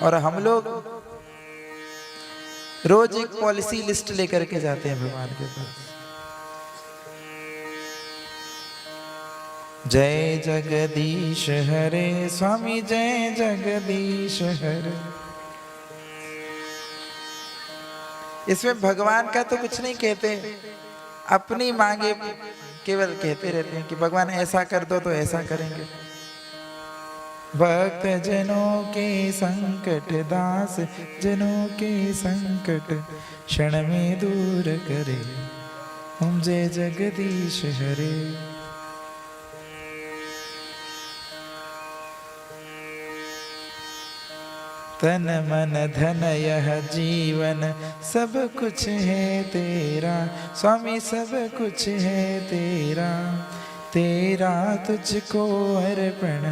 और हम लोग रोज एक पॉलिसी लिस्ट लेकर के जाते हैं भगवान के पास। जय जगदीश हरे स्वामी, जय जगदीश हरे। इसमें भगवान का तो कुछ नहीं कहते, अपनी मांगे केवल कहते रहते हैं कि भगवान ऐसा कर दो तो ऐसा करेंगे। भक्त जनों के संकट, दास जनों के संकट क्षण में दूर करे, हम जय जगदीश हरे। तन मन धन यह जीवन सब कुछ है तेरा, स्वामी सब कुछ है तेरा, तेरा तुझको अर्पण,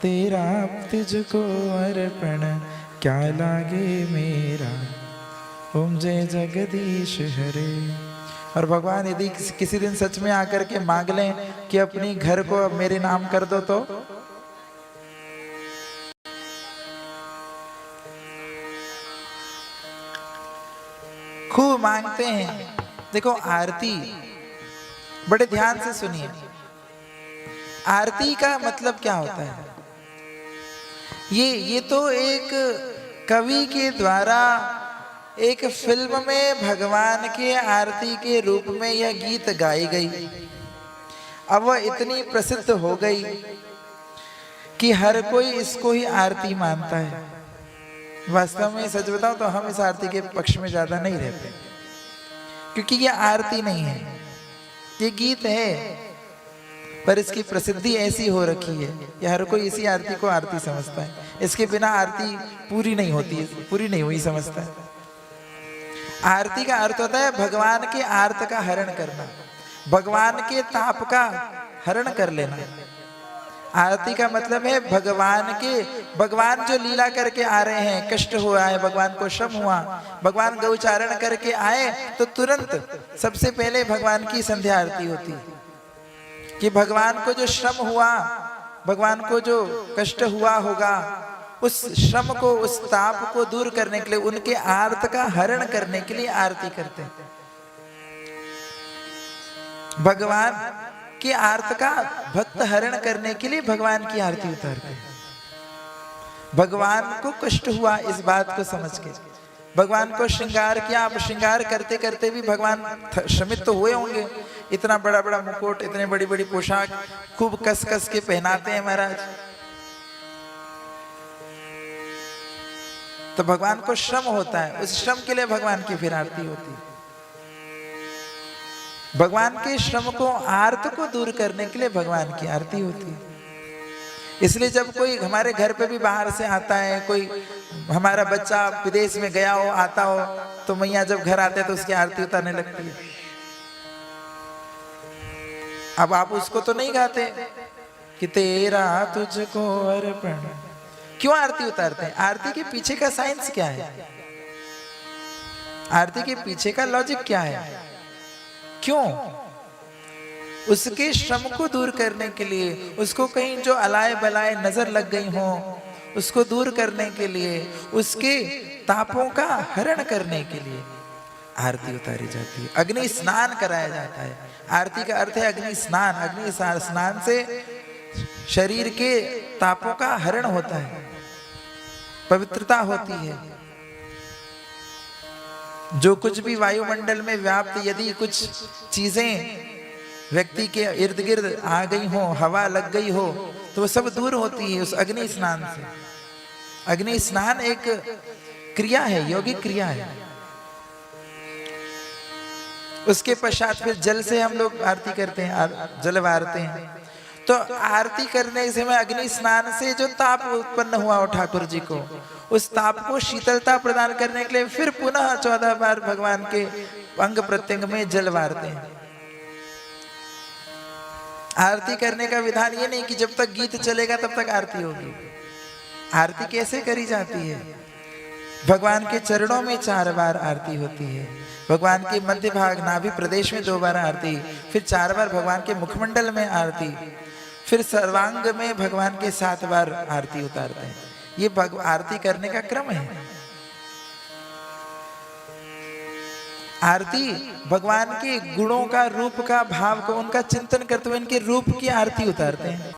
तेरा तुझको अर्पण, क्या लागे मेरा, ओम जय जगदीश हरे। और भगवान यदि किसी दिन सच में आकर के मांग लें कि अपनी घर को मेरे नाम कर दो, तो खूब मांगते हैं। देखो आरती, बड़े ध्यान से सुनिए, आरती का मतलब क्या होता है? ये तो एक कवि के द्वारा एक फिल्म में भगवान के आरती के रूप में यह गीत गाई गई। अब वह इतनी प्रसिद्ध हो गई कि हर कोई इसको ही आरती मानता है। वास्तव में सच बताओ तो हम इस आरती के पक्ष में ज्यादा नहीं रहते, क्योंकि ये आरती नहीं है, ये गीत है, पर इसकी प्रसिद्धि ऐसी हो रखी है कि हर कोई इसी आरती को आरती समझता है। इसके बिना आरती पूरी नहीं होती है, पूरी नहीं हुई समझता है। आरती का अर्थ होता है भगवान के आर्त का हरण करना, भगवान के ताप का हरण कर लेना। आरती का मतलब है भगवान जो लीला करके आ रहे हैं, कष्ट हुआ है, भगवान को श्रम हुआ, भगवान गौचारण करके आए तो तुरंत सबसे पहले भगवान की संध्या आरती होती है कि भगवान को जो श्रम हुआ, भगवान को जो कष्ट हुआ होगा, उस श्रम को, उस ताप को दूर करने के लिए, उनके आर्त का हरण करने के लिए आरती करते हैं। भगवान के आर्त का भक्त हरण करने के लिए भगवान की आरती उतारते हैं। भगवान को कष्ट हुआ इस बात को समझ के भगवान को श्रृंगार किया। अब श्रृंगार करते करते भी भगवान श्रमित तो हुए होंगे, इतना बड़ा बड़ा मुकुट, इतने बड़ी बड़ी पोशाक खूब कस कस के पहनाते हैं महाराज, तो भगवान को श्रम होता है, उस श्रम के लिए भगवान की फिर आरती होती है। भगवान के श्रम को, आर्त को दूर करने के लिए भगवान की आरती होती है। इसलिए जब कोई हमारे घर पे भी बाहर से आता है, कोई हमारा बच्चा विदेश में गया हो, आता हो, तो मैया जब घर आते हैं तो उसकी आरती उतारने लगती है। अब आप उसको तो नहीं गाते कि तेरा तुझको अर्पण, क्यों आरती उतारते हैं? आरती के पीछे का साइंस क्या है? आरती के पीछे का लॉजिक क्या है? क्यों? उसके श्रम को दूर करने के लिए, उसको कहीं जो अलाए बलाए नजर लग गई हो, उसको दूर करने के लिए, उसके तापों का हरण करने के लिए आरती उतारी जाती है। अग्नि स्नान कराया जाता है। आरती का अर्थ है अग्नि स्नान। अग्नि स्नान से शरीर के तापों का हरण होता है, पवित्रता होती है। जो कुछ भी वायुमंडल में व्याप्त यदि कुछ चीजें व्यक्ति के इर्द गिर्द आ गई हो, हवा लग गई हो, तो वो सब दूर होती है उस अग्नि स्नान से। अग्नि स्नान एक क्रिया है, यौगिक क्रिया है। उसके पश्चात फिर जल से हम लोग आरती करते हैं, जल वारते हैं। तो आरती करने से में अग्नि स्नान से जो ताप उत्पन्न हुआ हो ठाकुर जी को, उस ताप को शीतलता प्रदान करने के लिए फिर पुनः 14 बार भगवान के अंग प्रत्यंग में जल वारते हैं। आरती करने का विधान ये नहीं कि जब तक गीत चलेगा तब तक आरती होगी। आरती कैसे करी जाती है? भगवान के चरणों में 4 बार आरती होती है, भगवान के मध्य भाग नाभि प्रदेश में 2 बार आरती, फिर 4 बार भगवान के मुखमंडल में आरती, फिर सर्वांग में भगवान के 7 बार आरती उतारते हैं। ये आरती करने का क्रम है। आरती भगवान के गुणों का, रूप का, भाव का, उनका चिंतन करते हुए इनके रूप की आरती उतारते हैं।